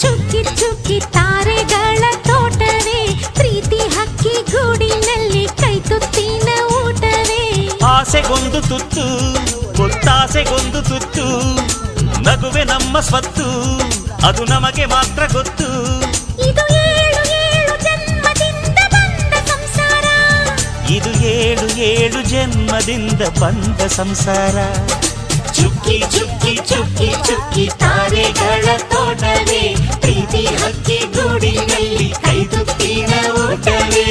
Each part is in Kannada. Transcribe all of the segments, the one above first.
ಚುಕ್ಕಿ ಚುಕ್ಕಿ ತಾರೆಗಳ ತೋಟವೇ, ಪ್ರೀತಿ ಹಕ್ಕಿ ಗೂಡಿನಲ್ಲಿ ಕೈ ತುತ್ತಿನ ಊಟವೇ. ಆಸೆಗೊಂದು ತುತ್ತು, ಗೊತ್ತಾಸೆಗೊಂದು ತುತ್ತು, ನಗುವೆ ನಮ್ಮ ಸ್ವತ್ತು, ಅದು ನಮಗೆ ಮಾತ್ರ ಗೊತ್ತು. ಇದು ಏಳು ಏಳು ಜನ್ಮದಿಂದ ಬಂದ ಸಂಸಾರ, ಇದು ಏಳು ಏಳು ಜನ್ಮದಿಂದ ಬಂದ ಸಂಸಾರ. ಚುಕ್ಕಿ ಚುಕ್ಕಿ ಚುಕ್ಕಿ ಚುಕ್ಕಿ ತಾರೆಗಳ ತೋಟವೇ, ಪ್ರೀತಿ ಹಕ್ಕಿ ಗೂಡಿನಲ್ಲಿ ಕೈ ತುತ್ತಿನ ಊಟವೇ.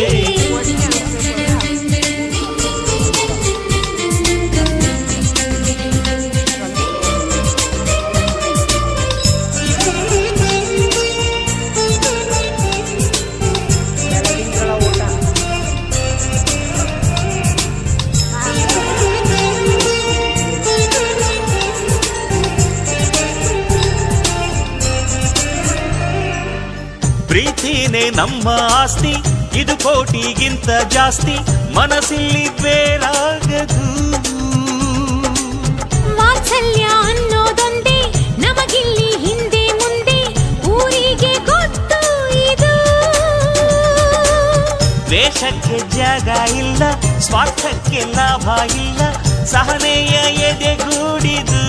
ಪ್ರೀತಿನೇ ನಮ್ಮ ಆಸ್ತಿ, ಇದು ಕೋಟಿಗಿಂತ ಜಾಸ್ತಿ, ಮನಸ್ಸಿಲ್ಲಿ ಬೇರಾಗದು. ವಾತ್ಸಲ್ಯ ಅನ್ನೋದೊಂದೇ ನಮಗಿಲ್ಲಿ ಹಿಂದೆ ಮುಂದೆ, ಊರಿಗೆ ಗೊತ್ತು ಇದು. ದ್ವೇಷಕ್ಕೆ ಜಾಗ ಇಲ್ಲ, ಸ್ವಾರ್ಥಕ್ಕೆ ಲಾಭ ಇಲ್ಲ, ಸಹನೆಯ ಎದೆಗೂಡಿದು.